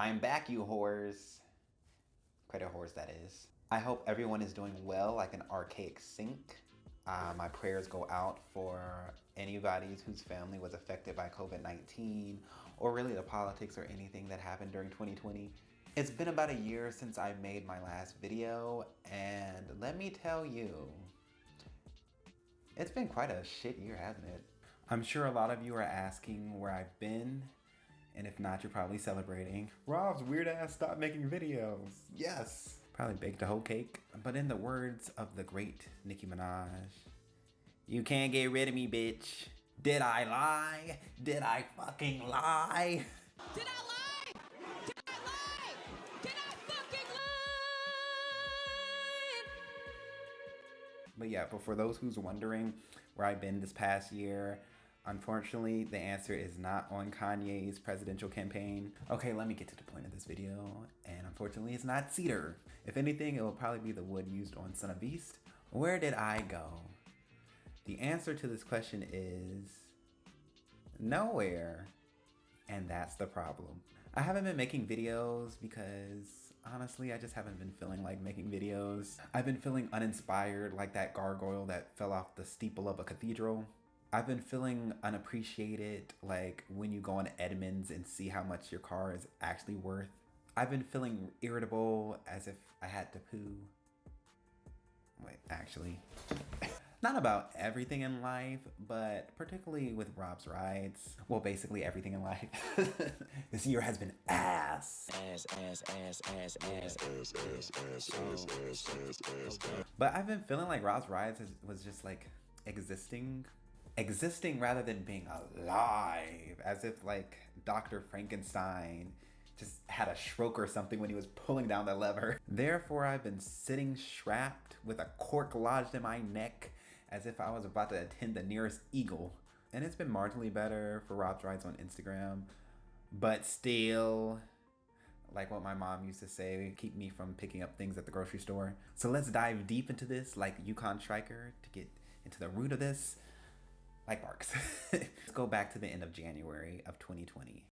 I'm back, you whores. Credit whores, that is. I hope everyone is doing well like an archaic sink. My prayers go out for anybody whose family was affected by COVID-19 or really the politics or anything that happened during 2020. It's been about a year since I made my last video, and let me tell you, it's been quite a shit year, hasn't it? I'm sure a lot of you are asking where I've been, and if not, you're probably celebrating. Rob's weird ass stopped making videos. Yes. Probably baked a whole cake. But in the words of the great Nicki Minaj, you can't get rid of me, bitch. Did I lie? Did I fucking lie? Did I lie? Did I lie? Did I fucking lie? But yeah, but for those who's wondering where I've been this past year, unfortunately, the answer is not on Kanye's presidential campaign. Okay, let me get to the point of this video. And unfortunately, it's not cedar. If anything, it will probably be the wood used on Son of Beast. Where did I go? The answer to this question is nowhere. And that's the problem. I haven't been making videos because honestly, I just haven't been feeling like making videos. I've been feeling uninspired like that gargoyle that fell off the steeple of a cathedral. I've been feeling unappreciated, like when you go on Edmunds and see how much your car is actually worth. I've been feeling irritable, as if I had to poo. Wait, actually. Not about everything in life, but particularly with Rob's rides. Well, basically everything in life. This year has been ass. But I've been feeling like Rob's rides was just like existing rather than being alive, as if like Dr. Frankenstein just had a stroke or something when he was pulling down the lever. Therefore, I've been sitting strapped with a cork lodged in my neck as if I was about to attend the nearest eagle. And it's been marginally better for Rob's rides on Instagram, but still, like what my mom used to say, keep me from picking up things at the grocery store. So let's dive deep into this like Yukon Striker to get into the root of this. Like Barks. Let's go back to the end of January of 2020.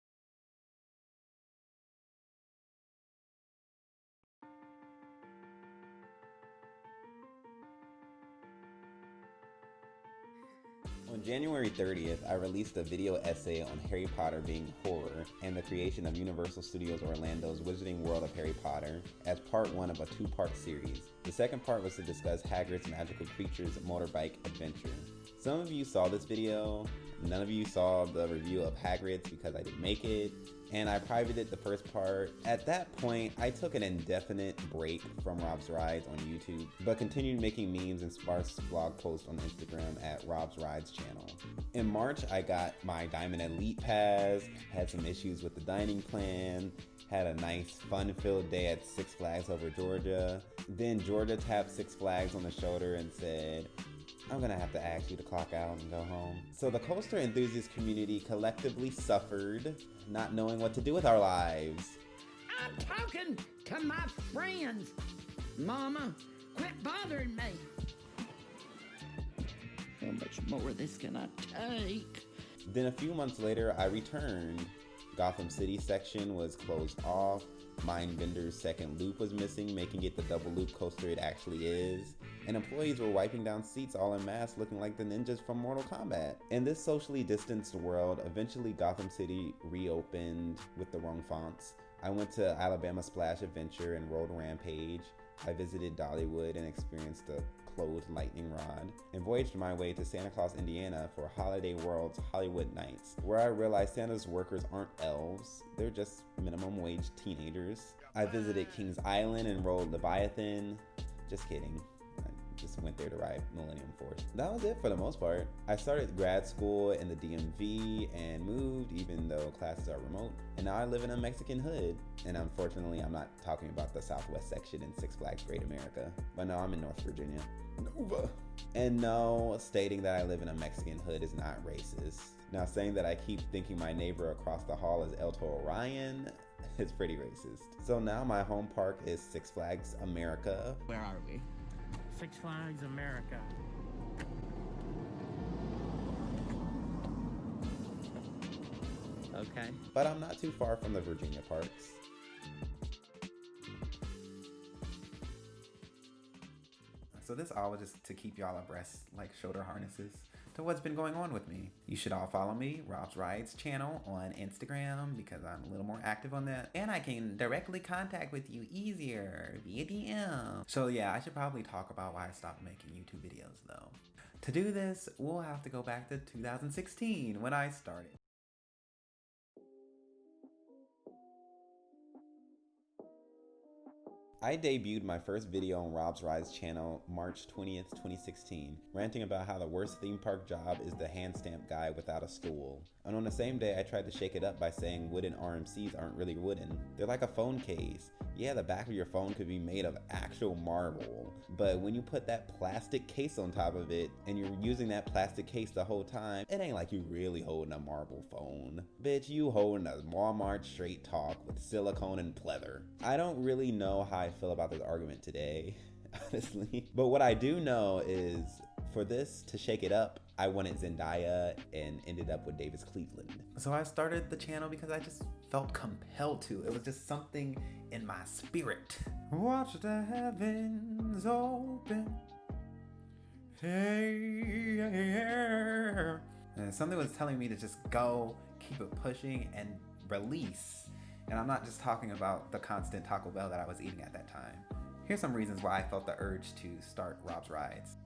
On January 30th, I released a video essay on Harry Potter being horror and the creation of Universal Studios Orlando's Wizarding World of Harry Potter as part one of a two-part series. The second part was to discuss Hagrid's magical creatures motorbike adventure. Some of you saw this video, none of you saw the review of Hagrid's because I didn't make it, and I privated the first part. At that point, I took an indefinite break from Rob's Rides on YouTube, but continued making memes and sparse blog posts on Instagram at Rob's Rides channel. In March, I got my Diamond Elite Pass, had some issues with the dining plan, had a nice fun-filled day at Six Flags Over Georgia. Then Georgia tapped Six Flags on the shoulder and said, I'm gonna have to ask you to clock out and go home. So the coaster enthusiast community collectively suffered, not knowing what to do with our lives. I'm talking to my friends. Mama, quit bothering me. How much more of this can I take? Then a few months later, I returned. Gotham City section was closed off. Mindbender's second loop was missing, making it the double loop coaster it actually is. And employees were wiping down seats all en masse looking like the ninjas from Mortal Kombat. In this socially distanced world, eventually Gotham City reopened with the wrong fonts. I went to Alabama Splash Adventure and rode Rampage. I visited Dollywood and experienced a clothed lightning rod, and voyaged my way to Santa Claus, Indiana for Holiday World's Hollywood Nights, where I realized Santa's workers aren't elves, they're just minimum wage teenagers. I visited Kings Island and rode Leviathan. Just kidding. I just went there to ride Millennium Force. That was it for the most part. I started grad school in the DMV and moved even though classes are remote. And now I live in a Mexican hood. And unfortunately, I'm not talking about the Southwest section in Six Flags Great America. But no, I'm in North Virginia. Nova. And no, stating that I live in a Mexican hood is not racist. Now, saying that I keep thinking my neighbor across the hall is Elto Orion is pretty racist. So now my home park is Six Flags America. Where are we? Six Flags America. Okay. But I'm not too far from the Virginia parks. So this all was just to keep y'all abreast, like shoulder harnesses, to what's been going on with me. You should all follow me, Rob's Rides channel on Instagram, because I'm a little more active on that. And I can directly contact with you easier via DM. So yeah, I should probably talk about why I stopped making YouTube videos though. To do this, we'll have to go back to 2016 when I started. I debuted my first video on Rob's Rides channel March 20th, 2016, ranting about how the worst theme park job is the hand stamp guy without a stool. And on the same day, I tried to shake it up by saying wooden RMCs aren't really wooden. They're like a phone case. Yeah, the back of your phone could be made of actual marble, but when you put that plastic case on top of it, and you're using that plastic case the whole time, it ain't like you really holding a marble phone. Bitch, you holding a Walmart Straight Talk with silicone and pleather. I don't really know how I feel about this argument today, honestly. But what I do know is, for this to shake it up, I wanted Zendaya and ended up with Davis Cleveland. So I started the channel because I just felt compelled to. It was just something in my spirit. Watch the heavens open. Hey, yeah. And something was telling me to just go, keep it pushing, and release. And I'm not just talking about the constant Taco Bell that I was eating at that time. Here's some reasons why I felt the urge to start Rob's Rides.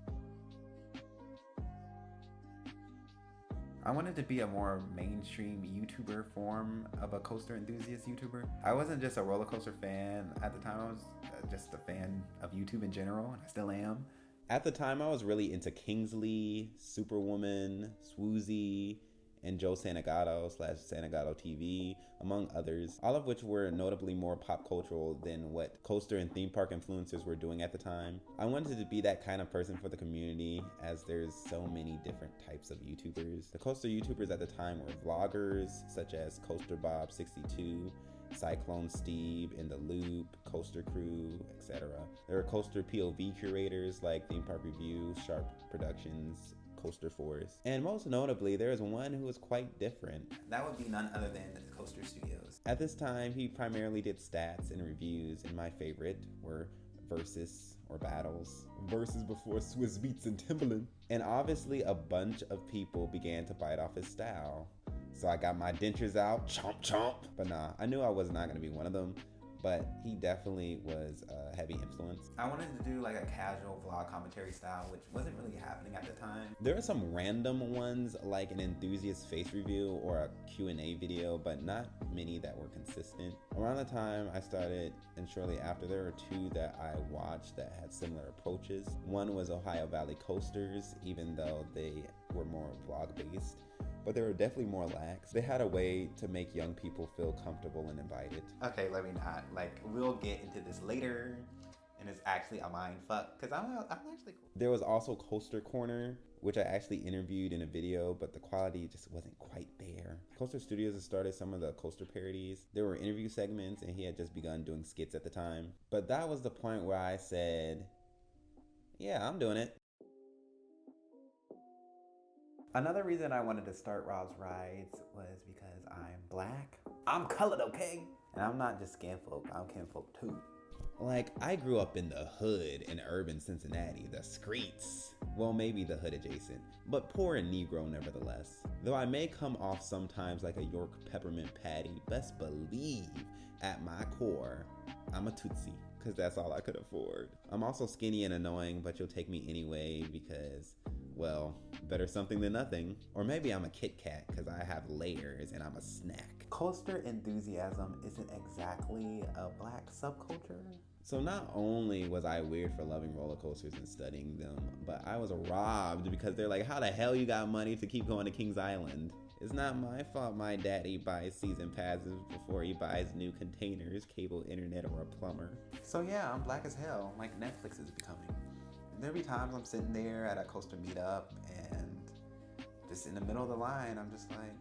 I wanted to be a more mainstream YouTuber form of a coaster enthusiast YouTuber. I wasn't just a roller coaster fan. At the time, I was just a fan of YouTube in general, and I still am. At the time, I was really into Kingsley, Superwoman, Swoozy, and Joe Santagato / Santagato TV, among others, all of which were notably more pop cultural than what coaster and theme park influencers were doing at the time. I wanted to be that kind of person for the community, as there's so many different types of YouTubers. The coaster YouTubers at the time were vloggers, such as Coaster Bob 62, Cyclone Steve, In the Loop, Coaster Crew, etc. There were coaster POV curators like Theme Park Review, Sharp Productions, Coaster Force, and most notably, there is one who was quite different. That would be none other than Coaster Studios. At this time, he primarily did stats and reviews, and my favorite were versus or battles. Versus before Swiss Beats and Timbaland. And obviously, a bunch of people began to bite off his style. So I got my dentures out, chomp chomp. But nah, I knew I was not gonna be one of them, but he definitely was a heavy influence. I wanted to do like a casual vlog commentary style, which wasn't really happening at the time. There are some random ones like an enthusiast face review or a Q&A video, but not many that were consistent. Around the time I started, and shortly after, there were two that I watched that had similar approaches. One was Ohio Valley Coasters, even though they were more vlog based, but they were definitely more lax. They had a way to make young people feel comfortable and invited. Okay, let me not. Like, we'll get into this later, and it's actually a mind fuck, because I'm actually cool. There was also Coaster Corner, which I actually interviewed in a video, but the quality just wasn't quite there. Coaster Studios had started some of the coaster parodies. There were interview segments, and he had just begun doing skits at the time. But that was the point where I said, yeah, I'm doing it. Another reason I wanted to start Rob's Rides was because I'm black. I'm colored, okay? And I'm not just skin folk, I'm kinfolk too. Like, I grew up in the hood in urban Cincinnati, the streets. Well, maybe the hood adjacent, but poor and Negro nevertheless. Though I may come off sometimes like a York peppermint patty, best believe at my core, I'm a Tootsie, because that's all I could afford. I'm also skinny and annoying, but you'll take me anyway because, well, better something than nothing. Or maybe I'm a Kit Kat because I have layers and I'm a snack. Coaster enthusiasm isn't exactly a black subculture. So not only was I weird for loving roller coasters and studying them, but I was robbed because they're like, how the hell you got money to keep going to Kings Island? It's not my fault my daddy buys season passes before he buys new containers, cable, internet, or a plumber. So yeah, I'm black as hell, like Netflix is becoming. There'll be times I'm sitting there at a coaster meetup and just in the middle of the line, I'm just like,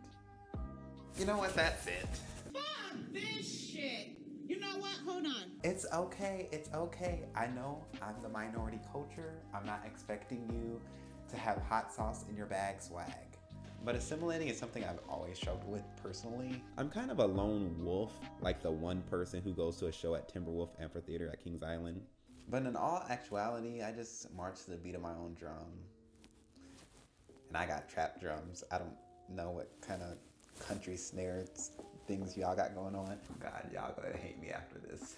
you know what, that's it. Fuck this shit. You know what? Hold on. It's okay, it's okay. I know I'm the minority culture. I'm not expecting you to have hot sauce in your bag swag. But assimilating is something I've always struggled with personally. I'm kind of a lone wolf, like the one person who goes to a show at Timberwolf Amphitheater at Kings Island. But in all actuality, I just march to the beat of my own drum. And I got trap drums. I don't know what kind of country snares things y'all got going on. God, y'all gonna hate me after this.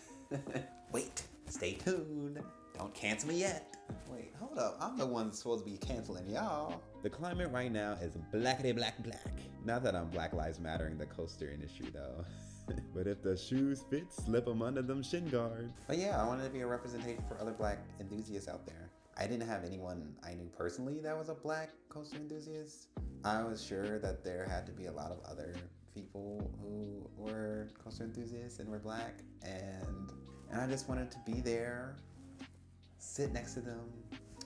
Wait, stay tuned. Don't cancel me yet. Wait, hold up. I'm the one supposed to be canceling y'all. The climate right now is blackity black black. Not that I'm Black Lives Mattering the coaster industry though. But if the shoes fit, slip them under them shin guards. But yeah, I wanted to be a representation for other black enthusiasts out there. I didn't have anyone I knew personally that was a black coaster enthusiast. I was sure that there had to be a lot of other people who were coaster enthusiasts and were black, and I just wanted to be there, sit next to them,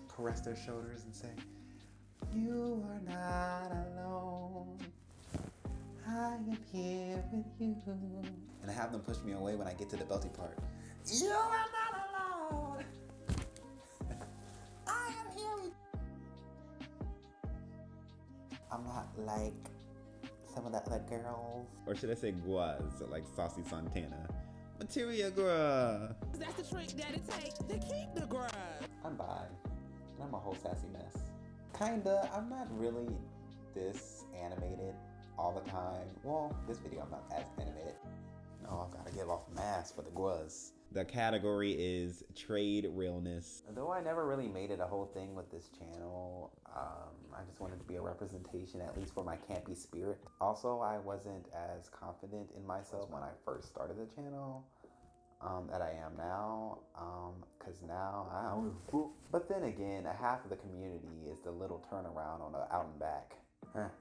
caress their shoulders and say, "You are not alone. I am here with you." And I have them push me away when I get to the belty part. "You are not alone. I am here with you." I'm not like some of the other girls. Or should I say guas, like Saucy Santana. Materia gra. That's the trick that it takes to keep the grub. I'm bi, and I'm a whole sassy mess. Kinda, I'm not really this animated all the time. Well, this video I'm not as animated. No, I've gotta give off a mask for the guas. The category is trade realness. Though I never really made it a whole thing with this channel, I just wanted to be a representation, at least for my campy spirit. Also, I wasn't as confident in myself when I first started the channel that I am now, because now but then again, half of the community is the little turnaround on the out and back.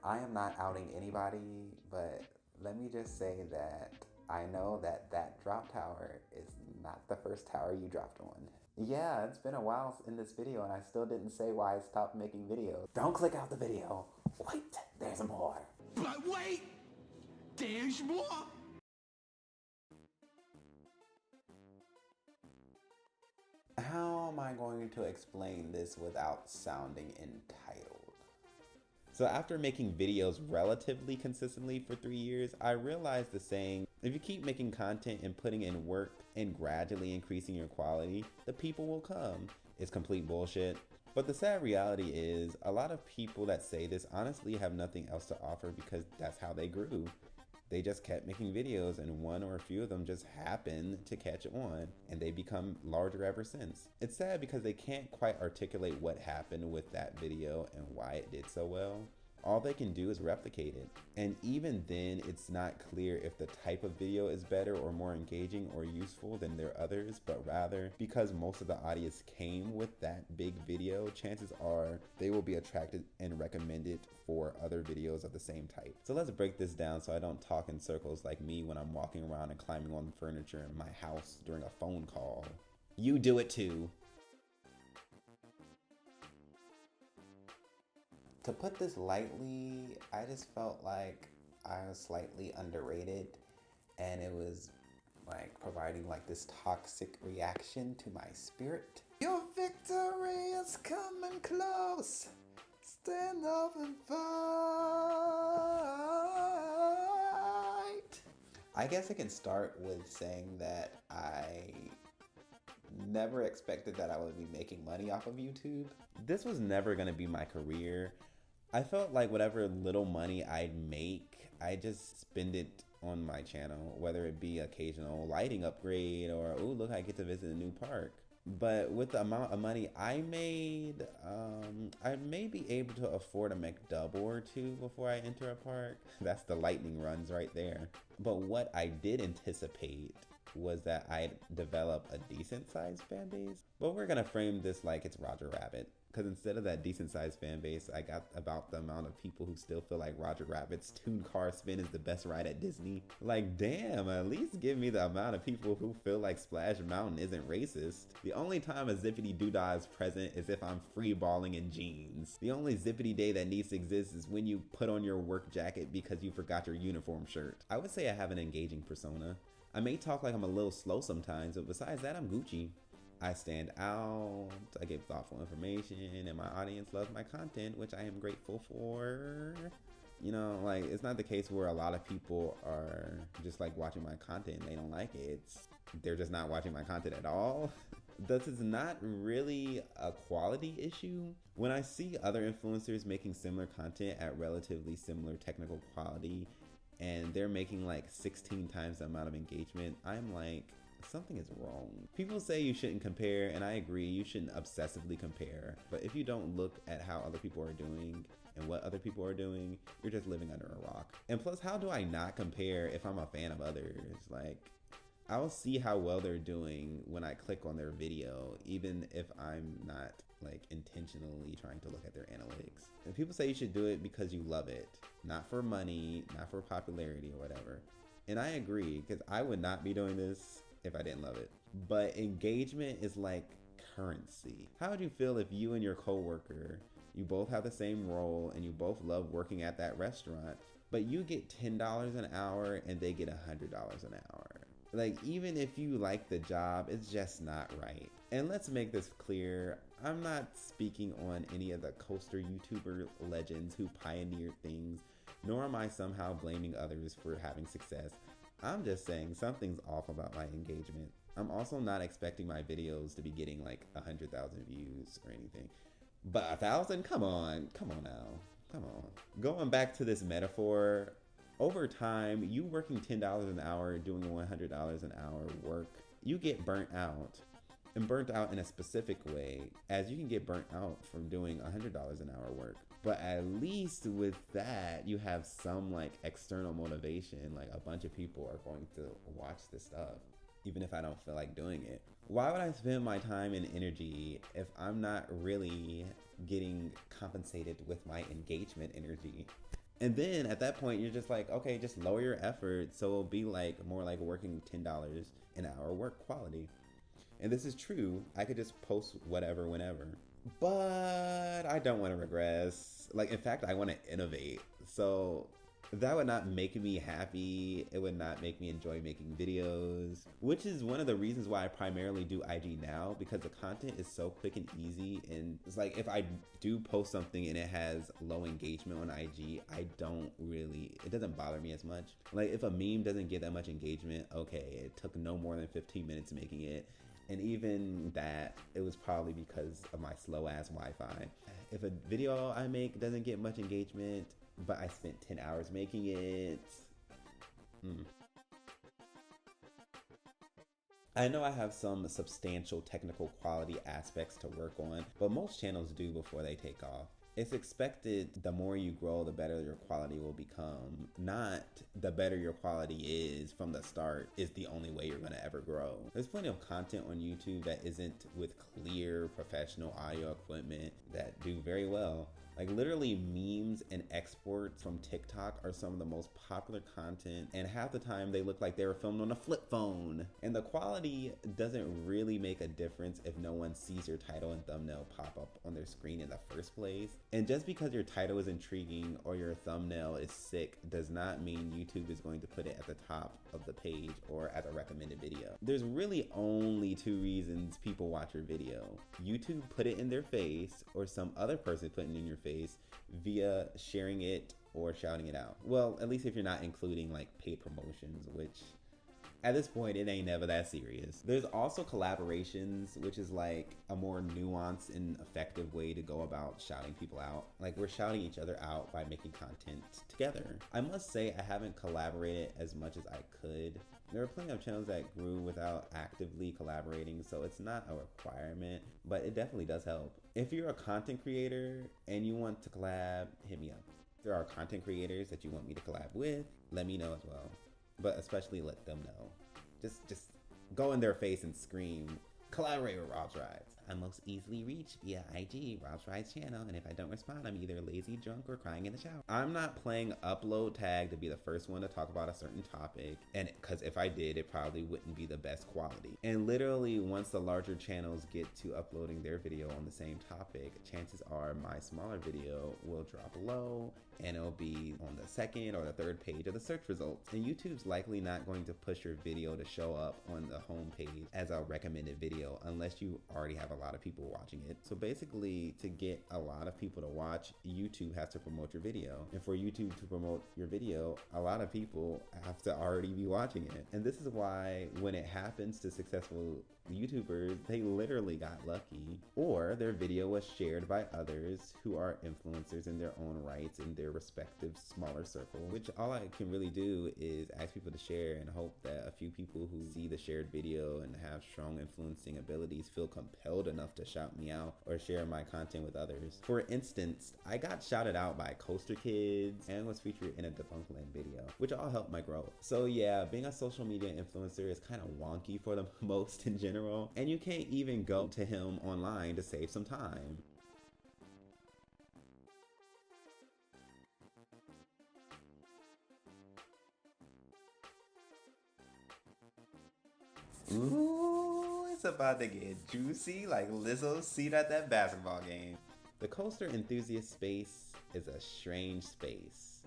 I am not outing anybody, but let me just say that I know that that drop tower is not the first tower you dropped on. Yeah, it's been a while in this video and I still didn't say why I stopped making videos. Don't click out the video. Wait, there's more. But wait, there's more. How am I going to explain this without sounding entitled? So after making videos relatively consistently for 3 years, I realized the saying, if you keep making content and putting in work and gradually increasing your quality, the people will come. It's complete bullshit. But the sad reality is, a lot of people that say this honestly have nothing else to offer because that's how they grew. They just kept making videos and one or a few of them just happened to catch on and they become larger ever since. It's sad because they can't quite articulate what happened with that video and why it did so well. All they can do is replicate it. And even then, it's not clear if the type of video is better or more engaging or useful than their others, but rather because most of the audience came with that big video, chances are they will be attracted and recommended for other videos of the same type. So let's break this down so I don't talk in circles like me when I'm walking around and climbing on the furniture in my house during a phone call. You do it too. To put this lightly, I just felt like I was slightly underrated and it was like providing like this toxic reaction to my spirit. Your victory is coming close. Stand up and fight. I guess I can start with saying that I never expected that I would be making money off of YouTube. This was never gonna be my career. I felt like whatever little money I'd make, I just spend it on my channel, whether it be occasional lighting upgrade or, oh, look, I get to visit a new park. But with the amount of money I made, I may be able to afford a McDouble or two before I enter a park. That's the lightning runs right there. But what I did anticipate was that I'd develop a decent sized fan base. But we're gonna frame this like it's Roger Rabbit. Because instead of that decent sized fan base, I got about the amount of people who still feel like Roger Rabbit's Toon Car Spin is the best ride at Disney. Like, damn, at least give me the amount of people who feel like Splash Mountain isn't racist. The only time a zippity doodah is present is if I'm free balling in jeans. The only zippity day that needs to exist is when you put on your work jacket because you forgot your uniform shirt. I would say I have an engaging persona. I may talk like I'm a little slow sometimes, but besides that, I'm Gucci. I stand out, I give thoughtful information, and my audience loves my content, which I am grateful for. You know, like, it's not the case where a lot of people are just like watching my content and they don't like it. They're just not watching my content at all. This is not really a quality issue. When I see other influencers making similar content at relatively similar technical quality and they're making like 16 times the amount of engagement, I'm like, something is wrong. People say you shouldn't compare, and I agree, you shouldn't obsessively compare. But if you don't look at how other people are doing and what other people are doing, you're just living under a rock. And plus, how do I not compare if I'm a fan of others? Like, I'll see how well they're doing when I click on their video, even if I'm not like intentionally trying to look at their analytics. And people say you should do it because you love it, not for money, not for popularity or whatever. And I agree, because I would not be doing this if I didn't love it. But engagement is like currency. How would you feel if you and your coworker, you both have the same role and you both love working at that restaurant, but you get $10 an hour and they get $100 an hour? Like, even if you like the job, it's just not right. And let's make this clear, I'm not speaking on any of the coaster YouTuber legends who pioneered things, nor am I somehow blaming others for having success. I'm just saying something's off about my engagement. I'm also not expecting my videos to be getting like 100,000 views or anything. But 1,000? Come on now, come on. Going back to this metaphor, over time, you working $10 an hour, doing $100 an hour work, you get burnt out. And burnt out in a specific way, as you can get burnt out from doing $100 an hour work. But at least with that, you have some like external motivation, like a bunch of people are going to watch this stuff, even if I don't feel like doing it. Why would I spend my time and energy if I'm not really getting compensated with my engagement energy? And then at that point, you're just like, okay, just lower your effort so it'll be like more like working $10 an hour work quality. And this is true. I could just post whatever, whenever. But I don't want to regress. Like, in fact, I want to innovate. So that would not make me happy. It would not make me enjoy making videos, which is one of the reasons why I primarily do IG now, because the content is so quick and easy. And it's like, if I do post something and it has low engagement on IG, it doesn't bother me as much. Like, if a meme doesn't get that much engagement, okay, it took no more than 15 minutes making it. And even that, it was probably because of my slow ass Wi-Fi. If a video I make doesn't get much engagement, but I spent 10 hours making it, I know I have some substantial technical quality aspects to work on, but most channels do before they take off. It's expected the more you grow, the better your quality will become. Not the better your quality is from the start is the only way you're gonna ever grow. There's plenty of content on YouTube that isn't with clear professional audio equipment that do very well. Like, literally memes and exports from TikTok are some of the most popular content, and half the time they look like they were filmed on a flip phone. And the quality doesn't really make a difference if no one sees your title and thumbnail pop up on their screen in the first place. And just because your title is intriguing or your thumbnail is sick does not mean YouTube is going to put it at the top of the page or as a recommended video. There's really only two reasons people watch your video. YouTube put it in their face, or some other person put it in your face via sharing it or shouting it out. Well, at least if you're not including like paid promotions, which at this point it ain't never that serious. There's also collaborations, which is like a more nuanced and effective way to go about shouting people out. Like, we're shouting each other out by making content together. I must say I haven't collaborated as much as I could. There are plenty of channels that grew without actively collaborating, so it's not a requirement, but it definitely does help. If you're a content creator and you want to collab, hit me up. If there are content creators that you want me to collab with, let me know as well. But especially let them know. Just go in their face and scream, collaborate with Rob's Rides. I'm most easily reached via IG, Rob's Rides channel, and if I don't respond, I'm either lazy, drunk, or crying in the shower. I'm not playing upload tag to be the first one to talk about a certain topic, and because if I did, it probably wouldn't be the best quality. And literally, once the larger channels get to uploading their video on the same topic, chances are my smaller video will drop low, and it'll be on the second or the third page of the search results. And YouTube's likely not going to push your video to show up on the home page as a recommended video unless you already have a a lot of people watching it. So basically, to get a lot of people to watch, YouTube has to promote your video. And for YouTube to promote your video, a lot of people have to already be watching it. And this is why when it happens to successful YouTubers, they literally got lucky, or their video was shared by others who are influencers in their own rights in their respective smaller circle, which all I can really do is ask people to share and hope that a few people who see the shared video and have strong influencing abilities feel compelled enough to shout me out or share my content with others. For instance, I got shouted out by Coaster Kids and was featured in a Debunkland video, which all helped my growth. So yeah, being a social media influencer is kind of wonky for the most in general, and you can't even go to him online to save some time. Ooh, it's about to get juicy like Lizzo's seat at that basketball game. The coaster enthusiast space is a strange space.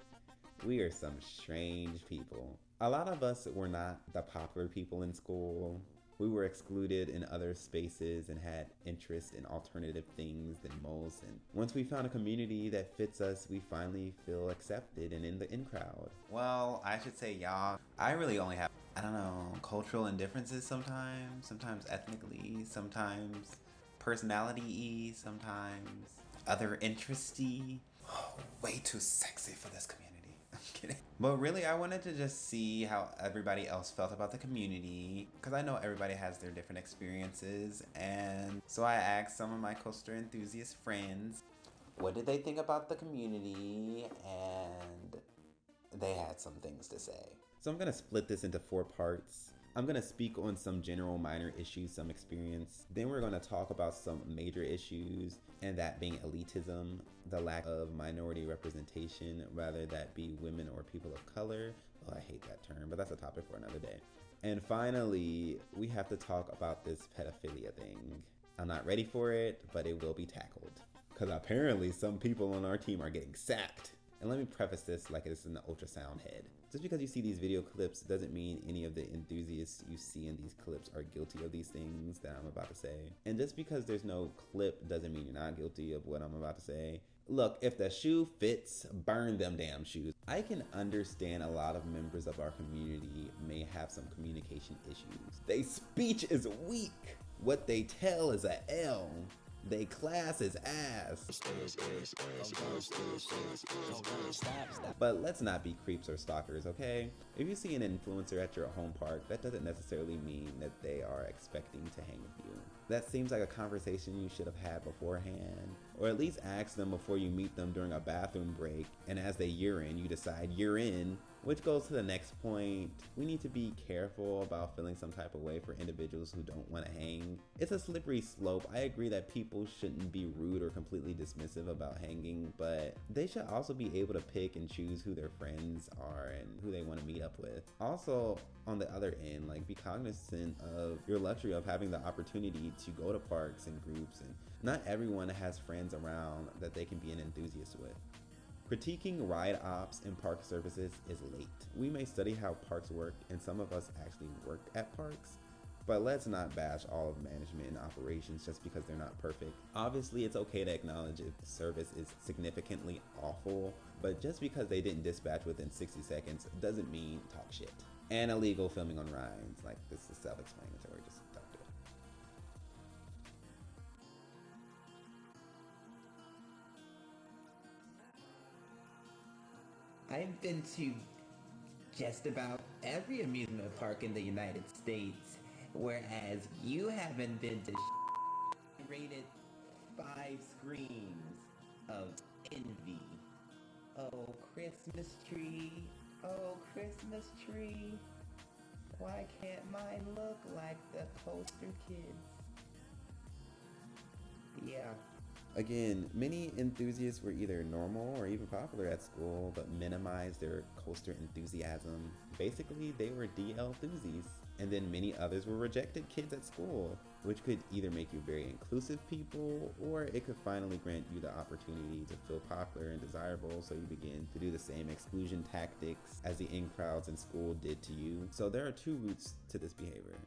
We are some strange people. A lot of us were not the popular people in school. We were excluded in other spaces and had interest in alternative things than most. And once we found a community that fits us, we finally feel accepted and in the in crowd. Well, I should say y'all, I really only have, I don't know, cultural indifferences sometimes. Sometimes ethnically, sometimes personality-y, sometimes other interesty. Oh, way too sexy for this community. I'm kidding. But really, I wanted to just see how everybody else felt about the community, because I know everybody has their different experiences. And so I asked some of my coaster enthusiast friends, what did they think about the community? And they had some things to say. So I'm going to split this into 4 parts. I'm going to speak on some general minor issues, some experience. Then we're going to talk about some major issues, and that being elitism, the lack of minority representation, rather that be women or people of color. Oh, I hate that term, but that's a topic for another day. And finally, we have to talk about this pedophilia thing. I'm not ready for it, but it will be tackled. Because apparently some people on our team are getting sacked. And let me preface this like it's an ultrasound head. Just because you see these video clips doesn't mean any of the enthusiasts you see in these clips are guilty of these things that I'm about to say. And just because there's no clip doesn't mean you're not guilty of what I'm about to say. Look, if the shoe fits, burn them damn shoes. I can understand a lot of members of our community may have some communication issues. They speech is weak. What they tell is a L. They class is ass. But let's not be creeps or stalkers, okay? If you see an influencer at your home park, that doesn't necessarily mean that they are expecting to hang with you. That seems like a conversation you should have had beforehand, or at least ask them before you meet them during a bathroom break, and as they urine, you decide you're in. Which goes to the next point. We need to be careful about feeling some type of way for individuals who don't want to hang. It's a slippery slope. I agree that people shouldn't be rude or completely dismissive about hanging, but they should also be able to pick and choose who their friends are and who they want to meet up with. Also, on the other end, like, be cognizant of your luxury of having the opportunity to go to parks and groups, and not everyone has friends around that they can be an enthusiast with. Critiquing ride ops and park services is late. We may study how parks work, and some of us actually worked at parks, but let's not bash all of management and operations just because they're not perfect. Obviously, it's okay to acknowledge if service is significantly awful, but just because they didn't dispatch within 60 seconds doesn't mean talk shit. And illegal filming on rides, like, this is self-explanatory, just don't do it. I've been to just about every amusement park in the United States, whereas you haven't been to rated 5 screens of envy. Oh, Christmas tree. Oh, Christmas tree. Why can't mine look like the Coaster Kids? Yeah. Again, many enthusiasts were either normal or even popular at school, but minimized their coaster enthusiasm. Basically, they were DL enthusiasts. And then many others were rejected kids at school, which could either make you very inclusive people, or it could finally grant you the opportunity to feel popular and desirable, so you begin to do the same exclusion tactics as the in-crowds in school did to you. So there are 2 roots to this behavior.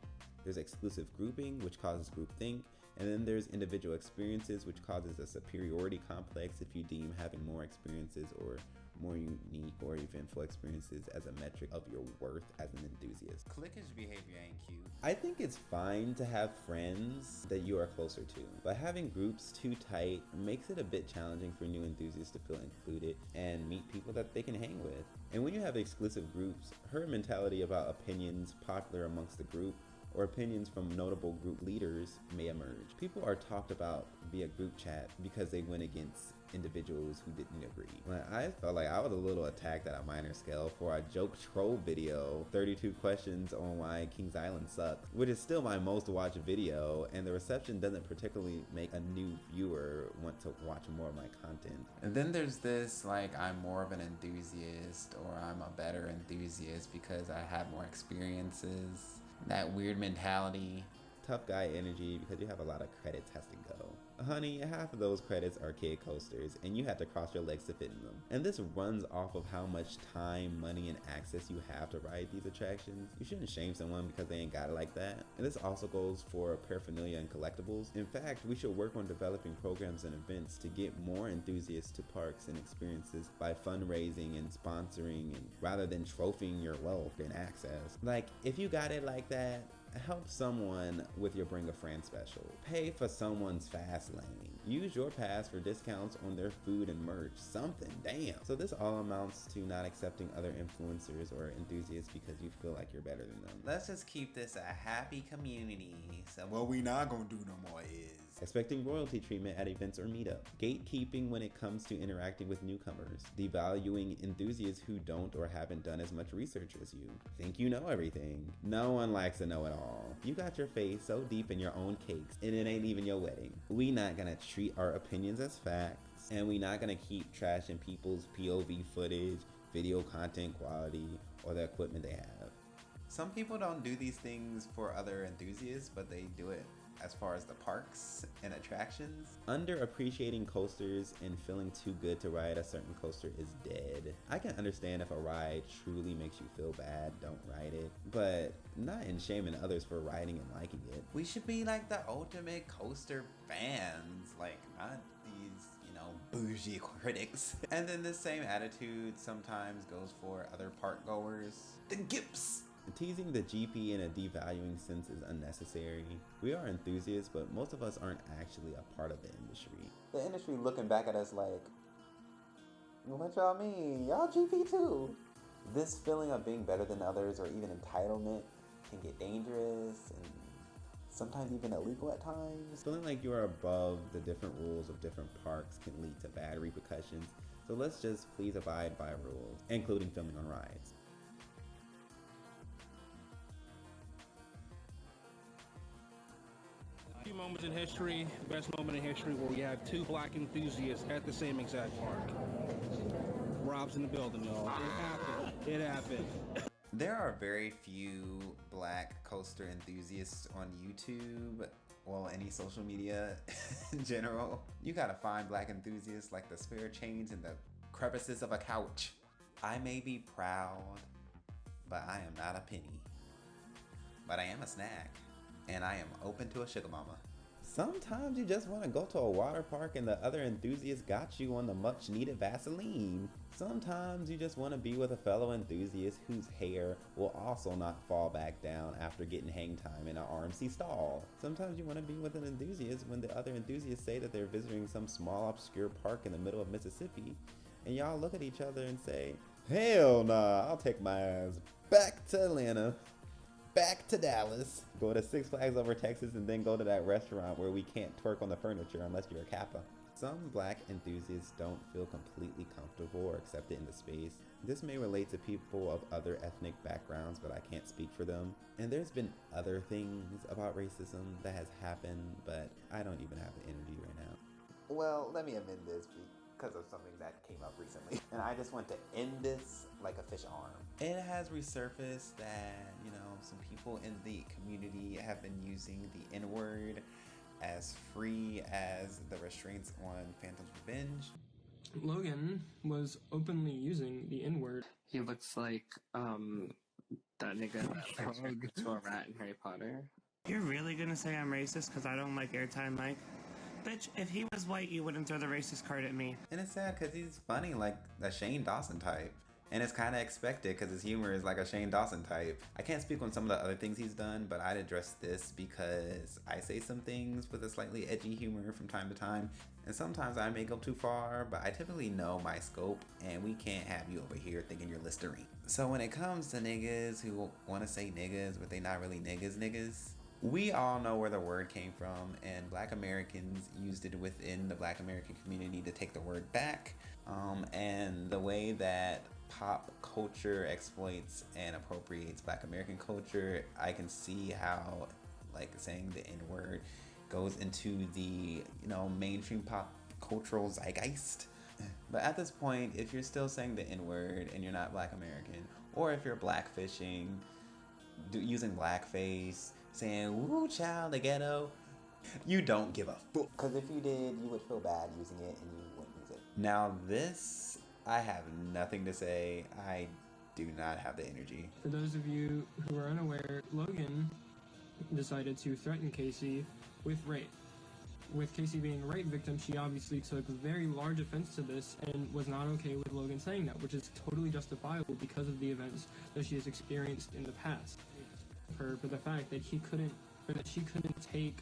There's exclusive grouping, which causes groupthink, And then there's individual experiences, which causes a superiority complex if you deem having more experiences or more unique or eventful experiences as a metric of your worth as an enthusiast. Cliquish behavior ain't cute. I think it's fine to have friends that you are closer to, but having groups too tight makes it a bit challenging for new enthusiasts to feel included and meet people that they can hang with. And when you have exclusive groups, herd mentality about opinions popular amongst the group or opinions from notable group leaders may emerge. People are talked about via group chat because they went against individuals who didn't agree. I felt like I was a little attacked at a minor scale for a joke troll video, 32 questions on why Kings Island sucks, which is still my most watched video, and the reception doesn't particularly make a new viewer want to watch more of my content. And then there's this, like, I'm more of an enthusiast, or I'm a better enthusiast because I have more experiences. That weird mentality. Tough guy energy because you have a lot of credits has to go. Honey, half of those credits are kid coasters and you have to cross your legs to fit in them. And this runs off of how much time, money, and access you have to ride these attractions. You shouldn't shame someone because they ain't got it like that. And this also goes for paraphernalia and collectibles. In fact, we should work on developing programs and events to get more enthusiasts to parks and experiences by fundraising and sponsoring, and rather than trophying your wealth and access. Like, if you got it like that, help someone with your Bring a Friend special. Pay for someone's fast lane. Use your pass for discounts on their food and merch. Something, damn. So this all amounts to not accepting other influencers or enthusiasts because you feel like you're better than them. Let's just keep this a happy community. So what we not gonna do no more is expecting royalty treatment at events or meetup. Gatekeeping when it comes to interacting with newcomers. Devaluing enthusiasts who don't or haven't done as much research as you. Think you know everything. No one likes to know it all. You got your face so deep in your own cakes and it ain't even your wedding. We not gonna treat our opinions as facts, and we not gonna keep trashing people's POV footage, video content quality, or the equipment they have. Some people don't do these things for other enthusiasts, but they do it as far as the parks and attractions. Underappreciating coasters and feeling too good to ride a certain coaster is dead. I can understand if a ride truly makes you feel bad, don't ride it, but not in shaming others for riding and liking it. We should be like the ultimate coaster fans, like not these, you know, bougie critics. And then the same attitude sometimes goes for other park goers. The Gips! Teasing the GP in a devaluing sense is unnecessary. We are enthusiasts, but most of us aren't actually a part of the industry. The industry looking back at us like, what y'all mean? Y'all GP too. This feeling of being better than others or even entitlement can get dangerous and sometimes even illegal at times. Feeling like you are above the different rules of different parks can lead to bad repercussions. So let's just please abide by rules, including filming on rides. Few moments in history, best moment in history where we had two black enthusiasts at the same exact park. Rob's in the building, y'all. It happened. There are very few black coaster enthusiasts on YouTube, well, any social media in general. You gotta find black enthusiasts like the spare change in the crevices of a couch. I may be proud, but I am not a penny. But I am a snack. And I am open to a sugar mama. Sometimes you just want to go to a water park and the other enthusiasts got you on the much needed Vaseline. Sometimes you just want to be with a fellow enthusiast whose hair will also not fall back down after getting hang time in an RMC stall. Sometimes you want to be with an enthusiast when the other enthusiasts say that they're visiting some small obscure park in the middle of Mississippi, and y'all look at each other and say, hell nah, I'll take my ass back to Atlanta. Back to Dallas, go to Six Flags Over Texas, and then go to that restaurant where we can't twerk on the furniture unless you're a Kappa. Some black enthusiasts don't feel completely comfortable or accepted in the space. This may relate to people of other ethnic backgrounds, but I can't speak for them. And there's been other things about racism that has happened, but I don't even have the energy right now. Well, let me amend this because of something that came up recently. And I just want to end this like a fish arm. It has resurfaced that, you know, some people in the community have been using the N-word as free as the restraints on Phantom's Revenge. Logan was openly using the N-word. He looks like that nigga that turns into a rat in Harry Potter. You're really gonna say I'm racist because I don't like airtime Mike? Bitch, if he was white, you wouldn't throw the racist card at me. And it's sad because he's funny like a Shane Dawson type. And it's kind of expected because his humor is like a Shane Dawson type. I can't speak on some of the other things he's done, but I'd address this because I say some things with a slightly edgy humor from time to time. And sometimes I may go too far, but I typically know my scope and we can't have you over here thinking you're Listerine. So when it comes to niggas who want to say niggas, but they not really niggas, we all know where the word came from, and Black Americans used it within the Black American community to take the word back. And the way that pop culture exploits and appropriates Black American culture, I can see how like saying the N-word goes into the, you know, mainstream pop cultural zeitgeist. But at this point, if you're still saying the N-word and you're not Black American, or if you're blackfishing, using blackface, saying woo child the ghetto, you don't give a fuck. Because if you did, you would feel bad using it and you wouldn't use it. Now this, I have nothing to say. I do not have the energy. For those of you who are unaware, Logan decided to threaten Casey with rape. With Casey being a rape victim, she obviously took very large offense to this and was not okay with Logan saying that, which is totally justifiable because of the events that she has experienced in the past. Her for the fact that she couldn't take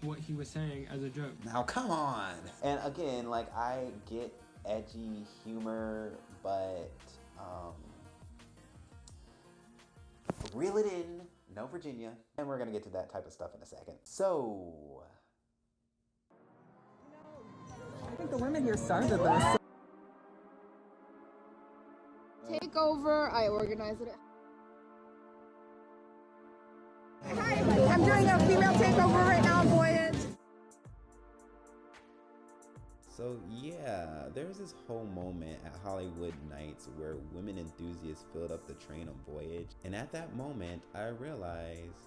what he was saying as a joke. Now come on! And again, like, I get edgy humor, but reel it in, no Virginia. And we're gonna get to that type of stuff in a second. So I think the women here started this. Take over, I organize it. Hi, I'm doing a female takeover right now on Voyage. So yeah, there was this whole moment at Hollywood Nights where women enthusiasts filled up the train on Voyage. And at that moment, I realized,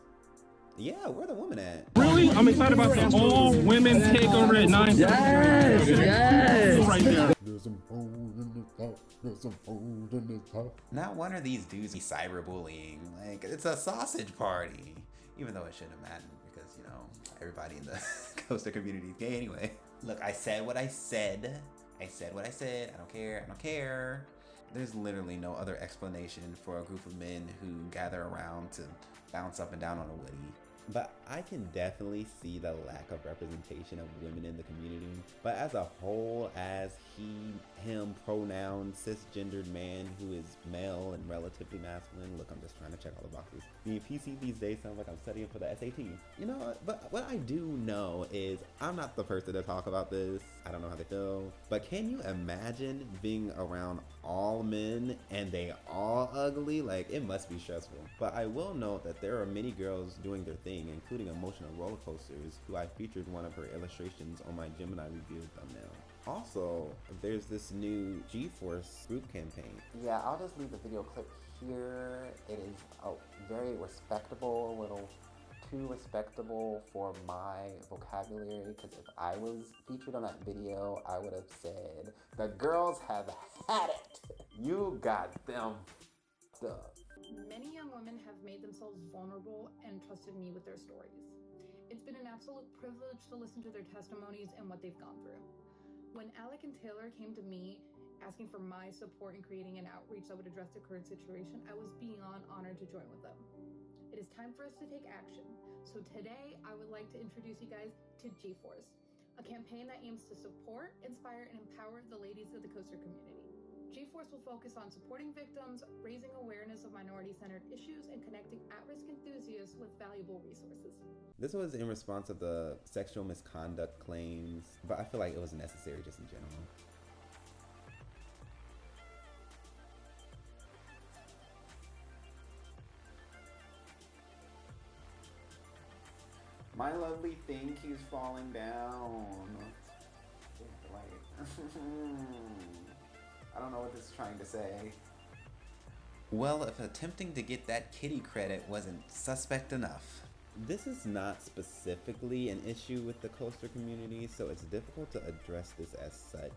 yeah, where the women at? Really? I'm excited about the all women takeover at 9. Yes, yes. Right there. There's some food in the top. There's some food in the top. Not one of these dudes be cyberbullying. Like, it's a sausage party. Even though it shouldn't have mattered because, you know, everybody in the coaster community is gay anyway. Look, I said what I said. I said what I said. I don't care. I don't care. There's literally no other explanation for a group of men who gather around to bounce up and down on a woody. But I can definitely see the lack of representation of women in the community. But as a whole, as he, him, pronoun, cisgendered man who is male and relatively masculine, look, I'm just trying to check all the boxes. Being PC these days sounds like I'm studying for the SAT. You know, but what I do know is I'm not the person to talk about this. I don't know how they feel. But can you imagine being around all men and they all ugly? Like, it must be stressful. But I will note that there are many girls doing their thing, including Emotional Roller Coasters, who I featured one of her illustrations on my Gemini review thumbnail. Also, there's this new G-Force group campaign. Yeah, I'll just leave the video clip here. It is a very respectable, a little too respectable for my vocabulary, because if I was featured on that video, I would have said, the girls have had it. You got them up. Many young women have made themselves vulnerable and trusted me with their stories. It's been an absolute privilege to listen to their testimonies and what they've gone through. When Alec and Taylor came to me asking for my support in creating an outreach that would address the current situation, I was beyond honored to join with them. It is time for us to take action. So today, I would like to introduce you guys to G-Force, a campaign that aims to support, inspire, and empower the ladies of the coaster community. G-Force will focus on supporting victims, raising awareness of minority-centered issues, and connecting at-risk enthusiasts with valuable resources. This was in response to the sexual misconduct claims, but I feel like it was necessary just in general. My lovely thing keeps falling down. I don't know what this is trying to say. Well, if attempting to get that kitty credit wasn't suspect enough. This is not specifically an issue with the coaster community, so it's difficult to address this as such.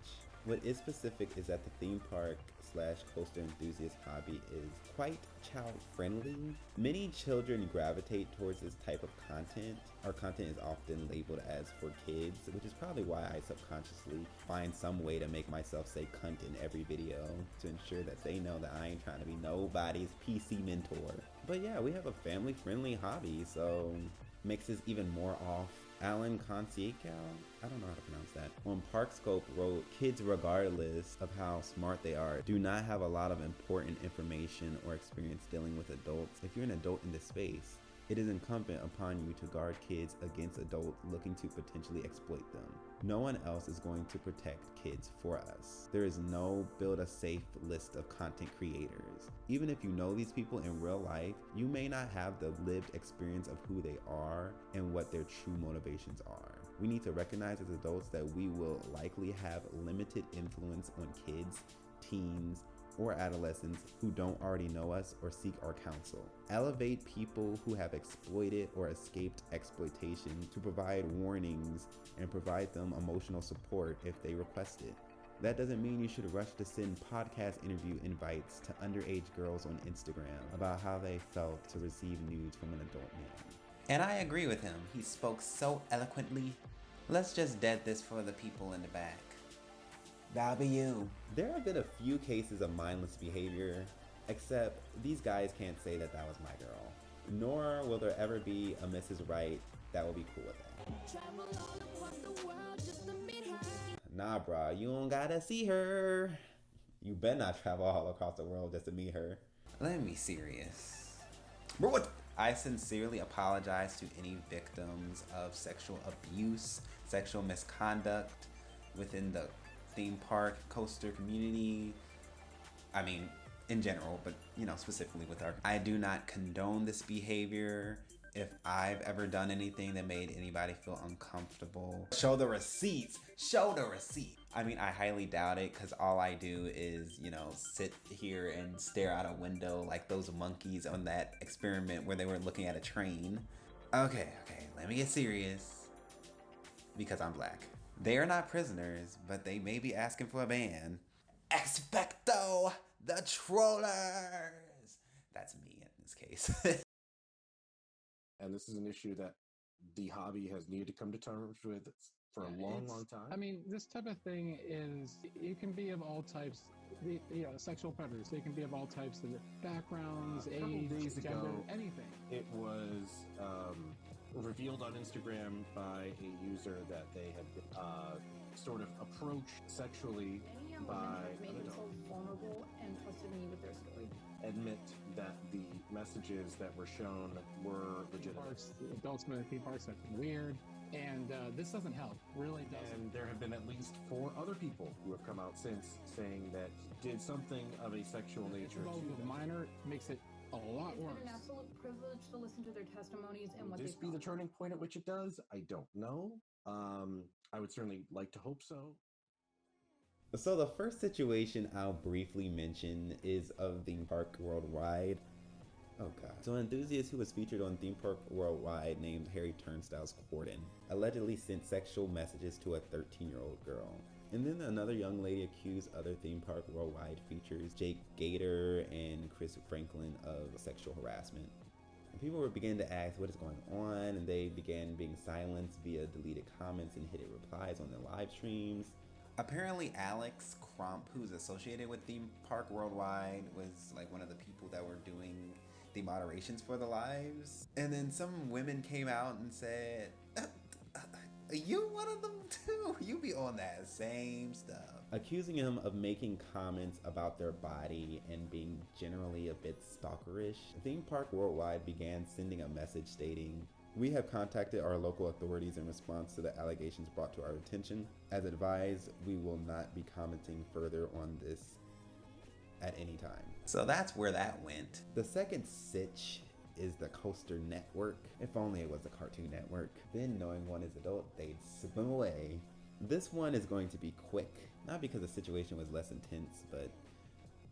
What is specific is that the theme park slash coaster enthusiast hobby is quite child friendly. Many children gravitate towards this type of content. Our content is often labeled as for kids, which is probably why I subconsciously find some way to make myself say cunt in every video to ensure that they know that I ain't trying to be nobody's PC mentor. But yeah, we have a family friendly hobby, so makes this even more off. Alan Concieco, I don't know how to pronounce that, on Parkscope wrote, kids, regardless of how smart they are, do not have a lot of important information or experience dealing with adults. If you're an adult in this space, it is incumbent upon you to guard kids against adults looking to potentially exploit them. No one else is going to protect kids for us. There is no build a safe list of content creators. Even if you know these people in real life, you may not have the lived experience of who they are and what their true motivations are. We need to recognize as adults that we will likely have limited influence on kids, teens, or adolescents who don't already know us or seek our counsel. Elevate people who have exploited or escaped exploitation to provide warnings and provide them emotional support if they request it. That doesn't mean you should rush to send podcast interview invites to underage girls on Instagram about how they felt to receive nudes from an adult man. And I agree with him. He spoke so eloquently. Let's just dead this for the people in the back. W. There have been a few cases of mindless behavior, except these guys can't say that that was my girl. Nor will there ever be a Mrs. Right that will be cool with that. Nah, brah, you don't gotta see her. You better not travel all across the world just to meet her. Let me be serious. Bro, what? I sincerely apologize to any victims of sexual abuse, sexual misconduct within the theme park coaster community. I mean, in general, but you know, specifically with our, I do not condone this behavior. If I've ever done anything that made anybody feel uncomfortable, show the receipts, show the receipt. I mean, I highly doubt it, because all I do is, you know, sit here and stare out a window like those monkeys on that experiment where they were looking at a train. Okay, let me get serious, because I'm black. They are not prisoners, but they may be asking for a ban. Expecto the trollers! That's me in this case. And this is an issue that the hobby has needed to come to terms with for a long time. I mean, this type of thing is, you can be of all types, you know, sexual predators. They can be of all types of backgrounds, age, days gender, ago, anything. It was revealed on Instagram by a user that they had sort of approached sexually by have made themselves vulnerable and trusted me with their story. Admit that the messages that were shown were legitimate. Adults in the theme parks have been weird, and this doesn't help. Really doesn't. And there have been at least 4 other people who have come out since saying that he did something of a sexual nature. With a minor makes it a lot worse. It's been an absolute privilege to listen to their testimonies and what Would this be the turning point at which it does? I don't know. I would certainly like to hope so. So the first situation I'll briefly mention is of Theme Park Worldwide. Oh god. So an enthusiast who was featured on Theme Park Worldwide named Harry Turnstiles Corden allegedly sent sexual messages to a 13-year-old girl. And then another young lady accused other Theme Park Worldwide features, Jake Gator and Chris Franklin, of sexual harassment. And people were beginning to ask what is going on, and they began being silenced via deleted comments and hidden replies on their live streams. Apparently Alex Crump, who's associated with Theme Park Worldwide, was like one of the people that were doing the moderations for the lives. And then some women came out and said, you one of them too? You be on that same stuff. Accusing him of making comments about their body and being generally a bit stalkerish. Theme Park Worldwide began sending a message stating, "We have contacted our local authorities in response to the allegations brought to our attention. As advised, we will not be commenting further on this at any time." So that's where that went. The second sitch is the Coaster Network. If only it was the Cartoon Network. Then, knowing one is adult, they'd swim away. This one is going to be quick, not because the situation was less intense, but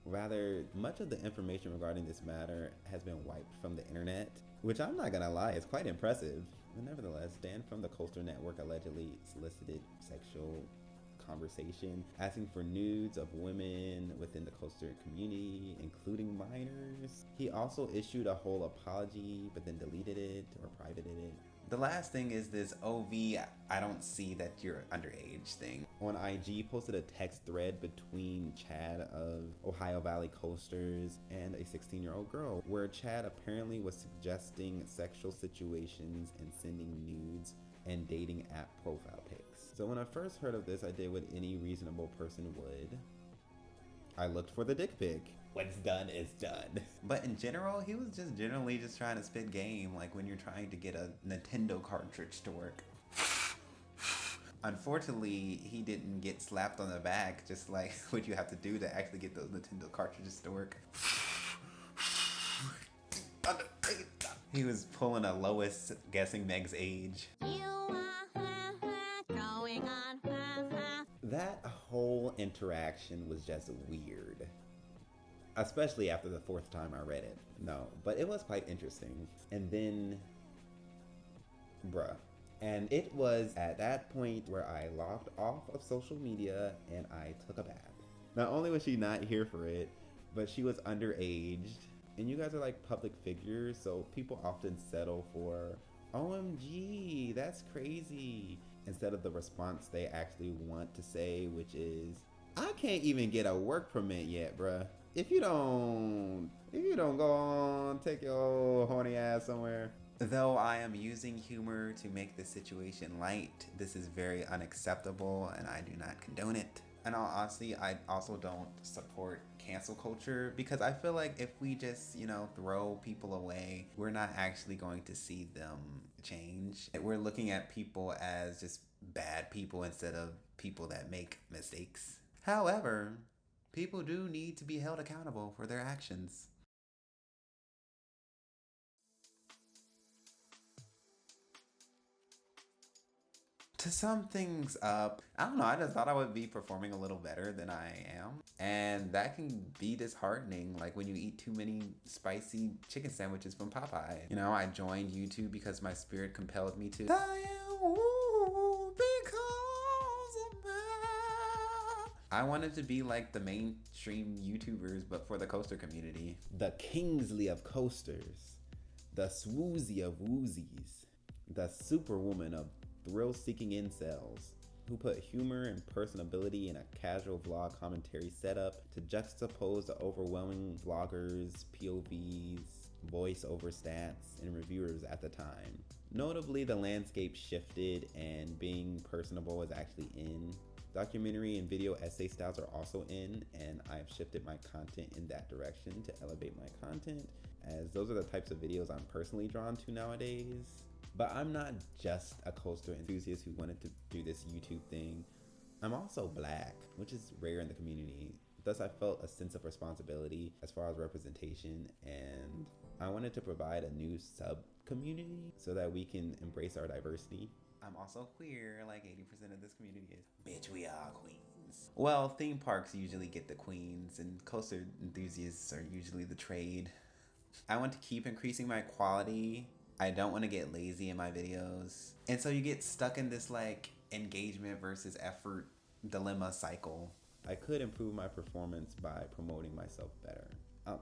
rather much of the information regarding this matter has been wiped from the internet, which I'm not gonna lie is quite impressive. But nevertheless, Dan from the Coaster Network allegedly solicited sexual conversation, asking for nudes of women within the coaster community, including minors. He also issued a whole apology, but then deleted it or privated it. The last thing is this OV, I don't see that you're underage thing. On IG, posted a text thread between Chad of Ohio Valley Coasters and a 16-year-old girl, where Chad apparently was suggesting sexual situations and sending nudes and dating app profile pics. So when I first heard of this, I did what any reasonable person would. I looked for the dick pic. What's done is done. But in general, he was just generally just trying to spit game, like when you're trying to get a Nintendo cartridge to work. Unfortunately, he didn't get slapped on the back, just like what you have to do to actually get those Nintendo cartridges to work. He was pulling a Lois guessing Meg's age. That whole interaction was just weird. Especially after the 4th time I read it. No, but it was quite interesting. And then, bruh. And it was at that point where I logged off of social media and I took a bath. Not only was she not here for it, but she was underage. And you guys are like public figures, so people often settle for, OMG, that's crazy, instead of the response they actually want to say, which is, I can't even get a work permit yet, bruh. If you don't go on, take your old horny ass somewhere. Though I am using humor to make the situation light, this is very unacceptable and I do not condone it. And honestly, I also don't support cancel culture because I feel like if we just, throw people away, we're not actually going to see them change. We're looking at people as just bad people instead of people that make mistakes. However, people do need to be held accountable for their actions. To sum things up, I don't know, I just thought I would be performing a little better than I am. And that can be disheartening, like when you eat too many spicy chicken sandwiches from Popeye. I joined YouTube because my spirit compelled me to. I wanted to be like the mainstream YouTubers, but for the coaster community. The Kingsley of coasters. The Swoozy of woozies. The superwoman of thrill-seeking incels, who put humor and personability in a casual vlog commentary setup to juxtapose the overwhelming vloggers, POVs, voice-over stats, and reviewers at the time. Notably, the landscape shifted and being personable is actually in. Documentary and video essay styles are also in, and I've shifted my content in that direction to elevate my content, as those are the types of videos I'm personally drawn to nowadays. But I'm not just a coaster enthusiast who wanted to do this YouTube thing. I'm also Black, which is rare in the community. Thus, I felt a sense of responsibility as far as representation, and I wanted to provide a new sub-community so that we can embrace our diversity. I'm also queer, like 80% of this community is. Bitch, we are queens. Well, theme parks usually get the queens, and coaster enthusiasts are usually the trade. I want to keep increasing my quality. I don't want to get lazy in my videos. And so you get stuck in this like engagement versus effort dilemma cycle. I could improve my performance by promoting myself better.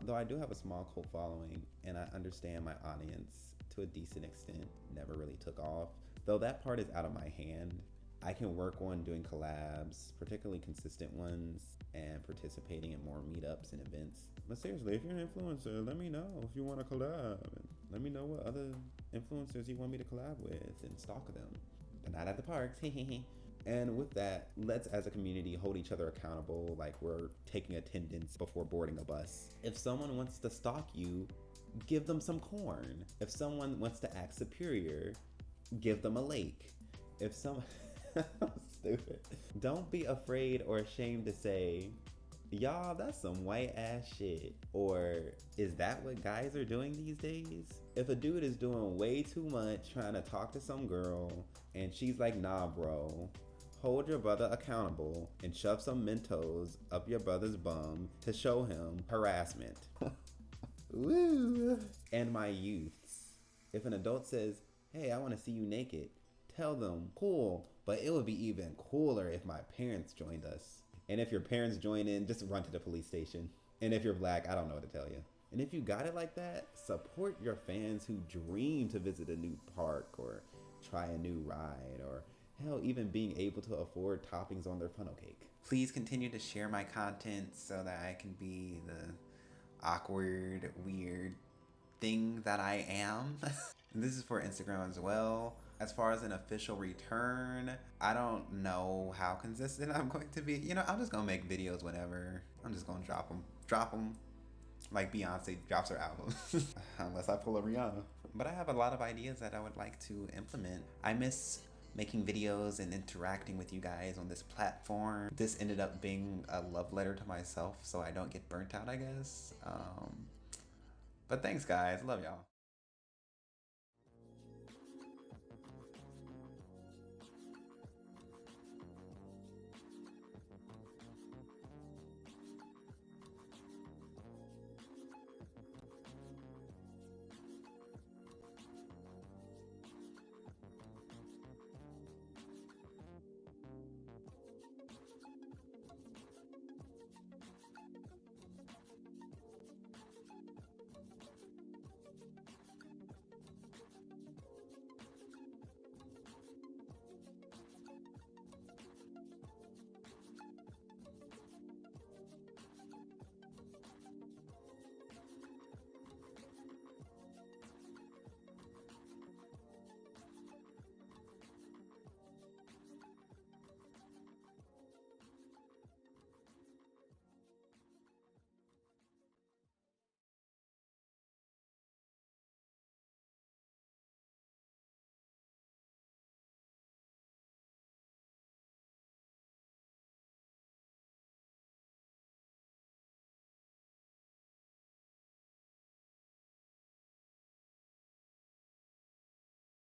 Though I do have a small cult following and I understand my audience to a decent extent never really took off. Though that part is out of my hand. I can work on doing collabs, particularly consistent ones, and participating in more meetups and events. But seriously, if you're an influencer, let me know if you want to collab. Let me know what other influencers you want me to collab with and stalk them. But not at the parks, And with that, let's as a community hold each other accountable like we're taking attendance before boarding a bus. If someone wants to stalk you, give them some corn. If someone wants to act superior, give them a lake. If someone... Stupid. Don't be afraid or ashamed to say, y'all, that's some white ass shit. Or, is that what guys are doing these days? If a dude is doing way too much trying to talk to some girl and she's like, nah bro, hold your brother accountable and shove some Mentos up your brother's bum to show him harassment. Woo! And my youths. If an adult says, hey, I want to see you naked, tell them, cool, but it would be even cooler if my parents joined us. And if your parents join in, just run to the police station. And if you're black, I don't know what to tell you. And if you got it like that, support your fans who dream to visit a new park or try a new ride, or hell, even being able to afford toppings on their funnel cake. Please continue to share my content so that I can be the awkward, weird thing that I am. And this is for Instagram as well. As far as an official return, I don't know how consistent I'm going to be. You know, I'm just gonna make videos whenever. I'm just gonna drop them like Beyonce drops her album. Unless I pull a Rihanna. But I have a lot of ideas that I would like to implement. I miss making videos and interacting with you guys on this platform. This ended up being a love letter to myself so I don't get burnt out, I guess. But thanks guys, love y'all.